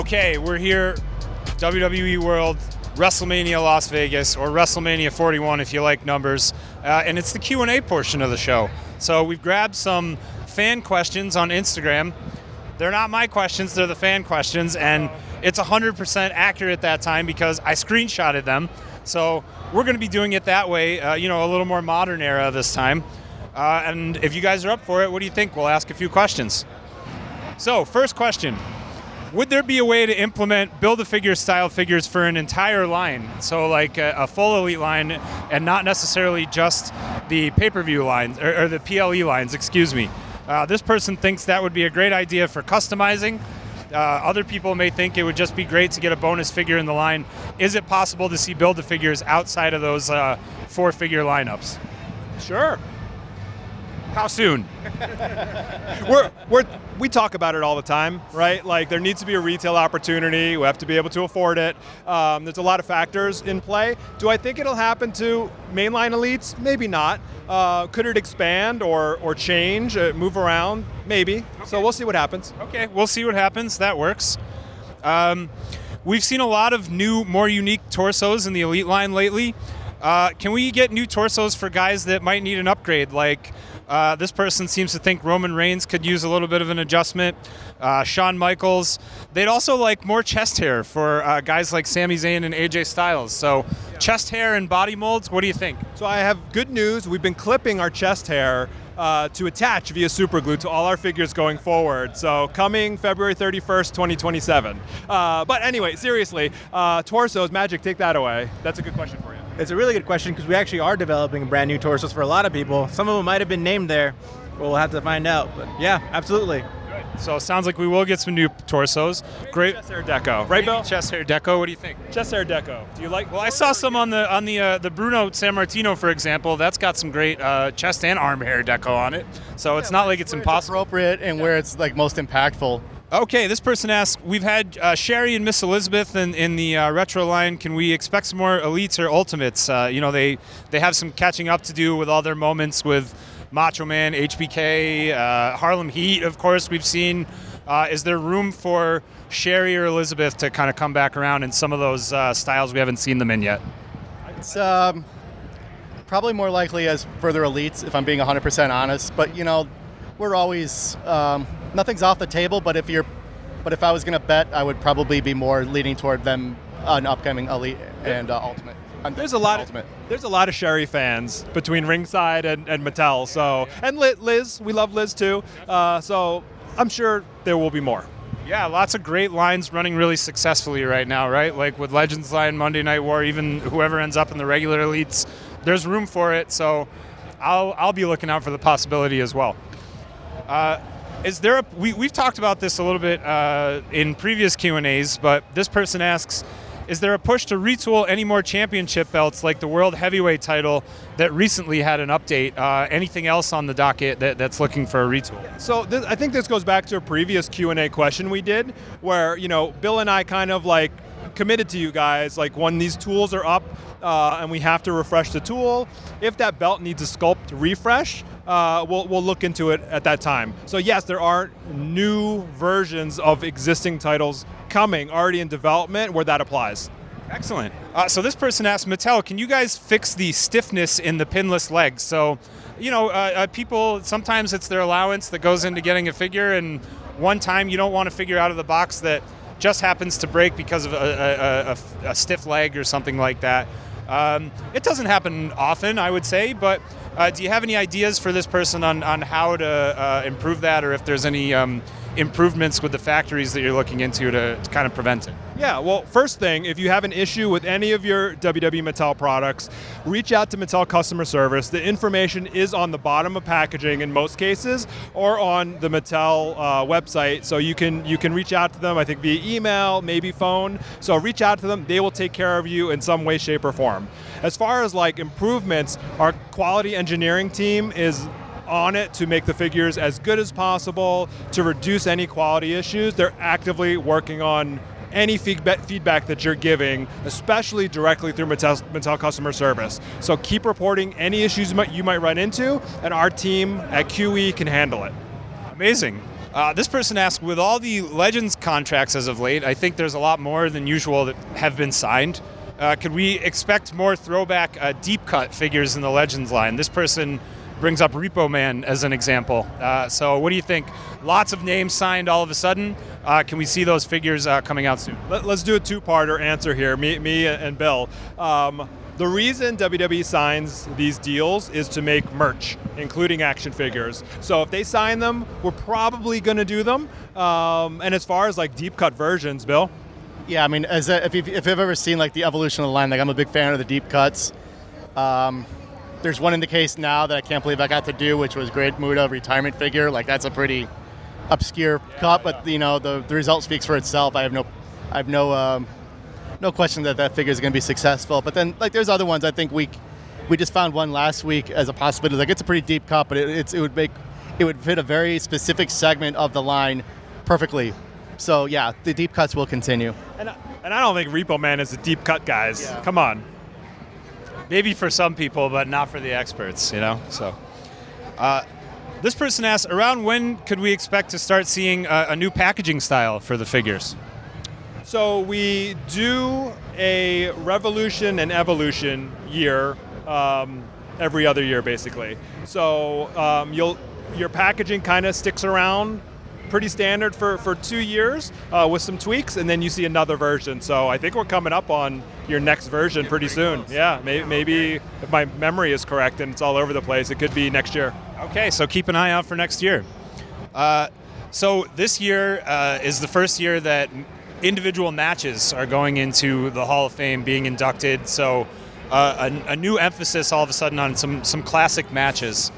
Okay, we're here, WWE World, WrestleMania Las Vegas, or WrestleMania 41 if you like numbers, and it's the Q&A portion of the show. So we've grabbed some fan questions on Instagram. They're not my questions, they're the fan questions, and it's 100% accurate that time because I screenshotted them. So we're going to be doing it that way, a little more modern era this time. And if you guys are up for it, what do you think? We'll ask a few questions. So, first question. Would there be a way to implement Build-A-Figure style figures for an entire line? So like a full Elite line and not necessarily just the pay-per-view lines, or the PLE lines, excuse me. This person thinks that would be a great idea for customizing. Other people may think it would just be great to get a bonus figure in the line. Is it possible to see Build-A-Figures outside of those four-figure lineups? Sure. How soon? We talk about it all the time, right? Like there needs to be a retail opportunity. We have to be able to afford it. There's a lot of factors in play. Do I think it'll happen to mainline elites? Maybe not. Could it expand or change, move around? Maybe. Okay. So we'll see what happens. Okay, we'll see what happens. That works. We've seen a lot of new, more unique torsos in the Elite line lately. Can we get new torsos for guys that might need an upgrade? Like this person seems to think Roman Reigns could use a little bit of an adjustment. Shawn Michaels. They'd also like more chest hair for guys like Sami Zayn and AJ Styles. So chest hair and body molds, what do you think? So I have good news. We've been clipping our chest hair to attach via super glue to all our figures going forward. So coming February 31st, 2027. But anyway, seriously, torsos, Magic, take that away. That's a good question for you. It's a really good question because we actually are developing brand new torsos for a lot of people. Some of them might have been named there. We'll have to find out. But yeah, absolutely. Good. So it sounds like we will get some new torsos. Great Chest hair deco, right, Bill? Chest hair deco. What do you think? Chest hair deco. Do you like? Well, I saw some on the Bruno Sammartino, for example. That's got some great chest and arm hair deco on it. So it's not like it's impossible. It's appropriate and where it's like most impactful. Okay, this person asks, we've had Sherry and Miss Elizabeth in the retro line. Can we expect some more elites or ultimates? They have some catching up to do with all their moments with Macho Man, HBK, Harlem Heat, of course, we've seen. Is there room for Sherry or Elizabeth to kind of come back around in some of those styles we haven't seen them in yet? It's probably more likely as further elites, if I'm being 100% honest. But, we're always... nothing's off the table, but if I was going to bet, I would probably be more leaning toward them an upcoming elite and ultimate. There's a lot of Sherry fans between Ringside and Mattel. So and Liz, we love Liz too. So I'm sure there will be more. Yeah, lots of great lines running really successfully right now, right? Like with Legends line, Monday Night War, even whoever ends up in the regular elites, there's room for it. So I'll be looking out for the possibility as well. We've talked about this a little bit in previous Q&As, but this person asks, is there a push to retool any more championship belts like the World Heavyweight title that recently had an update? Anything else on the docket that's looking for a retool? So I think this goes back to a previous Q&A question we did where, Bill and I kind of like committed to you guys, like when these tools are up and we have to refresh the tool, if that belt needs a sculpt refresh, we'll look into it at that time. So yes, there are new versions of existing titles coming, already in development, where that applies. Excellent. So this person asked, Mattel, can you guys fix the stiffness in the pinless legs? So, people, sometimes it's their allowance that goes into getting a figure, and one time you don't want a figure out of the box that just happens to break because of a stiff leg or something like that. It doesn't happen often, I would say, but do you have any ideas for this person on how to improve that, or if there's any improvements with the factories that you're looking into to kind of prevent it? Yeah, well, first thing, if you have an issue with any of your WWE Mattel products, reach out to Mattel customer service. The information is on the bottom of packaging in most cases, or on the Mattel website. So you can reach out to them, I think via email, maybe phone. So reach out to them. They will take care of you in some way, shape, or form. As far as like improvements, our quality engineering team is on it to make the figures as good as possible, to reduce any quality issues. They're actively working on any feedback that you're giving, especially directly through Mattel customer service. So keep reporting any issues you might run into, and our team at QE can handle it. Amazing. This person asked, with all the Legends contracts as of late, I think there's a lot more than usual that have been signed. Could we expect more throwback deep cut figures in the Legends line? This person brings up Repo Man as an example. So what do you think? Lots of names signed all of a sudden. Can we see those figures coming out soon? Let's do a two-parter answer here, me and Bill. The reason WWE signs these deals is to make merch, including action figures. So if they sign them, we're probably going to do them. And as far as like deep cut versions, Bill? Yeah, I mean, if you've ever seen like the evolution of the line, like I'm a big fan of the deep cuts. There's one in the case now that I can't believe I got to do, which was Great Muta retirement figure. Like that's a pretty obscure cut, but you know the result speaks for itself. I have no question that figure is going to be successful. But then like there's other ones. I think we just found one last week as a possibility. Like it's a pretty deep cut, but it would fit a very specific segment of the line perfectly. So yeah, the deep cuts will continue. And I don't think Repo Man is a deep cut, guys. Yeah. Come on. Maybe for some people, but not for the experts, you know? So, this person asked, around when could we expect to start seeing a new packaging style for the figures? So we do a Revolution and Evolution year every other year, basically. So your packaging kind of sticks around pretty standard for 2 years with some tweaks, and then you see another version. So I think we're coming up on your next version pretty soon. Close. Yeah, maybe if my memory is correct and it's all over the place, it could be next year. Okay, so keep an eye out for next year. So this year is the first year that individual matches are going into the Hall of Fame, being inducted. So a new emphasis all of a sudden on some classic matches.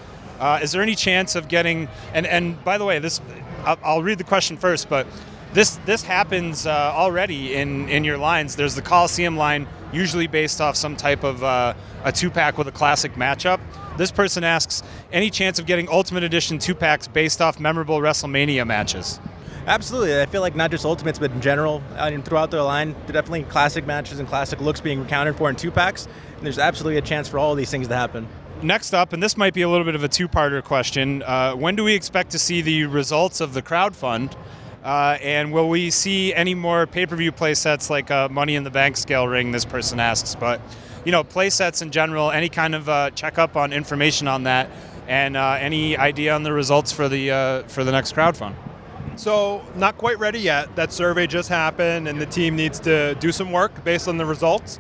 Is there any chance of getting, and by the way, this I'll read the question first, but this happens already in your lines. There's the Coliseum line, usually based off some type of a 2-pack with a classic matchup. This person asks, any chance of getting Ultimate Edition 2-packs based off memorable WrestleMania matches? Absolutely. I feel like not just Ultimates, but in general, throughout their line, there are definitely classic matches and classic looks being accounted for in 2-packs. And there's absolutely a chance for all of these things to happen. Next up, and this might be a little bit of a two-parter question, when do we expect to see the results of the crowdfund? And will we see any more pay-per-view play sets like a Money in the Bank scale ring, this person asks. But, you know, play sets in general, any kind of checkup on information on that, and any idea on the results for the next crowdfund? So not quite ready yet. That survey just happened, and the team needs to do some work based on the results.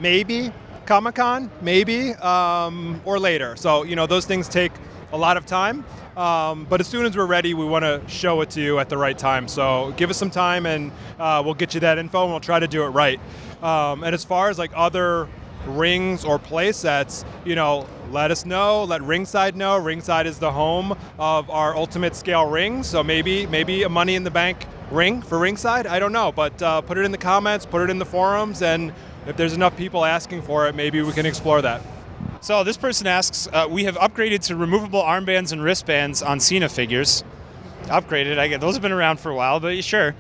Maybe Comic-Con, maybe, or later. So, you know, those things take a lot of time. But as soon as we're ready, we want to show it to you at the right time. So give us some time, and we'll get you that info, and we'll try to do it right. And as far as like other rings or play sets, you know, let us know, let Ringside know. Ringside is the home of our Ultimate Scale rings. So maybe a Money in the Bank ring for Ringside. I don't know, but put it in the comments, put it in the forums, and if there's enough people asking for it, maybe we can explore that. So this person asks, we have upgraded to removable armbands and wristbands on Cena figures. Upgraded, I get those have been around for a while, but sure.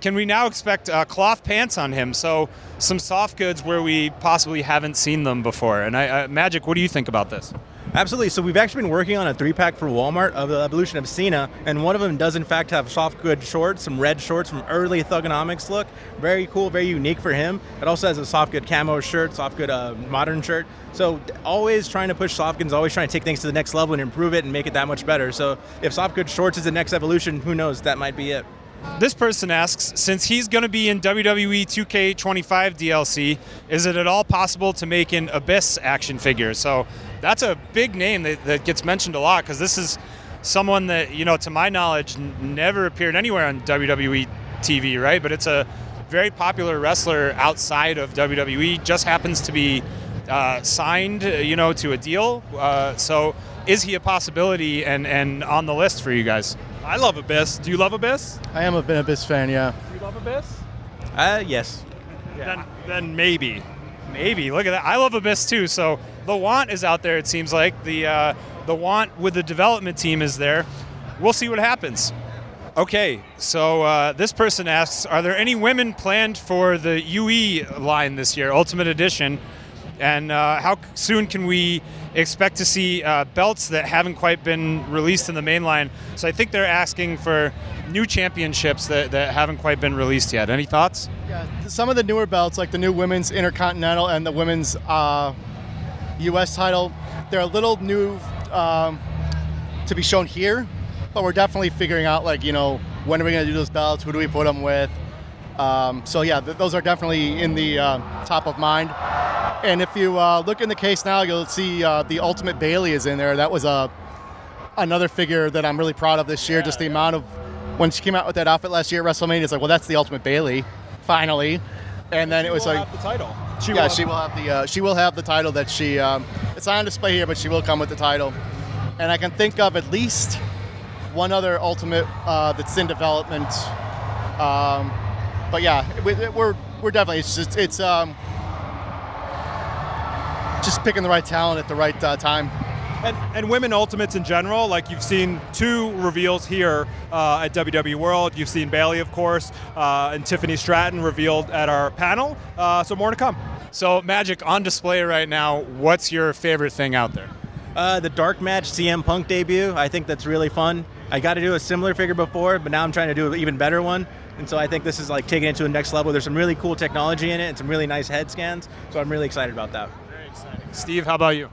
Can we now expect cloth pants on him? So some soft goods where we possibly haven't seen them before. And Magic, what do you think about this? Absolutely. So we've actually been working on a 3-pack for Walmart of the evolution of Cena, and one of them does in fact have soft good shorts, some red shorts from early Thugonomics look. Very cool, very unique for him. It also has a soft good camo shirt, soft good modern shirt. So always trying to push soft goods, always trying to take things to the next level and improve it and make it that much better. So if soft good shorts is the next evolution, who knows, that might be it. This person asks, since he's going to be in WWE 2K25 DLC, is it at all possible to make an Abyss action figure? So that's a big name that gets mentioned a lot, because this is someone that, you know, to my knowledge, never appeared anywhere on WWE TV, right? But it's a very popular wrestler outside of WWE, just happens to be signed, you know, to a deal. So is he a possibility and on the list for you guys? I love Abyss. Do you love Abyss? I am an Abyss fan, yeah. Do you love Abyss? Yes. Yeah. Then maybe. Maybe. Look at that. I love Abyss too. So the want is out there, it seems like. The want with the development team is there. We'll see what happens. Okay, so this person asks, are there any women planned for the UE line this year, Ultimate Edition? And how soon can we expect to see belts that haven't quite been released in the main line? So I think they're asking for new championships that haven't quite been released yet. Any thoughts? Yeah, some of the newer belts, like the new women's Intercontinental and the women's U.S. title, they're a little new to be shown here, but we're definitely figuring out, like, you know, when are we going to do those belts? Who do we put them with? So yeah, those are definitely in the top of mind. And if you look in the case now, you'll see the Ultimate Bailey is in there. That was another figure that I'm really proud of this year. Just the amount of, when she came out with that outfit last year at WrestleMania, it's like, well, that's the Ultimate Bailey, finally. And then it was like, have the title. she will have the title that she. It's not on display here, but she will come with the title. And I can think of at least one other Ultimate that's in development. But yeah, we're definitely, it's just picking the right talent at the right time. And women ultimates in general, like you've seen 2 reveals here at WWE World. You've seen Bailey, of course, and Tiffany Stratton revealed at our panel. So more to come. So Magic, on display right now, what's your favorite thing out there? The Dark Match CM Punk debut. I think that's really fun. I got to do a similar figure before, but now I'm trying to do an even better one. And so I think this is like taking it to the next level. There's some really cool technology in it and some really nice head scans. So I'm really excited about that. Very exciting. Steve, how about you?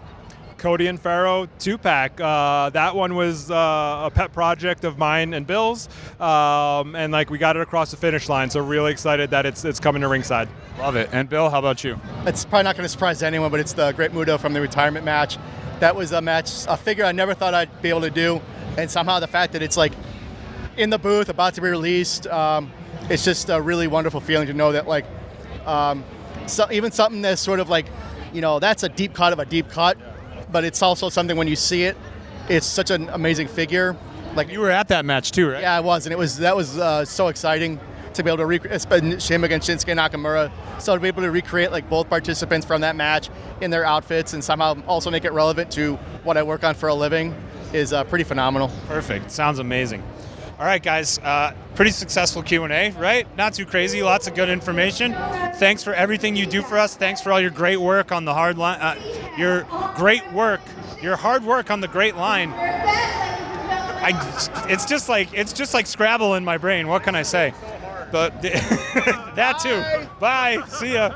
Cody and Pharaoh 2-pack. That one was a pet project of mine and Bill's, and like we got it across the finish line. So really excited that it's coming to ringside. Love it. And Bill, how about you? It's probably not going to surprise anyone, but it's the Great Muto from the retirement match. That was a figure I never thought I'd be able to do, and somehow the fact that it's like in the booth, about to be released, it's just a really wonderful feeling to know that, like, even something that's sort of like, you know, that's a deep cut of a deep cut, but it's also something when you see it, it's such an amazing figure. Like, You were at that match too, right? yeah, I was, and that was so exciting to be able to recreate him against Shinsuke Nakamura. So to be able to recreate like both participants from that match in their outfits and somehow also make it relevant to what I work on for a living is pretty phenomenal. Perfect. Sounds amazing. All right, guys. Pretty successful Q&A, right? Not too crazy. Lots of good information. Thanks for everything you do for us. Thanks for all your great work on the hard line. Your hard work on the great line. It's just like Scrabble in my brain. What can I say? But that too. Bye. See ya.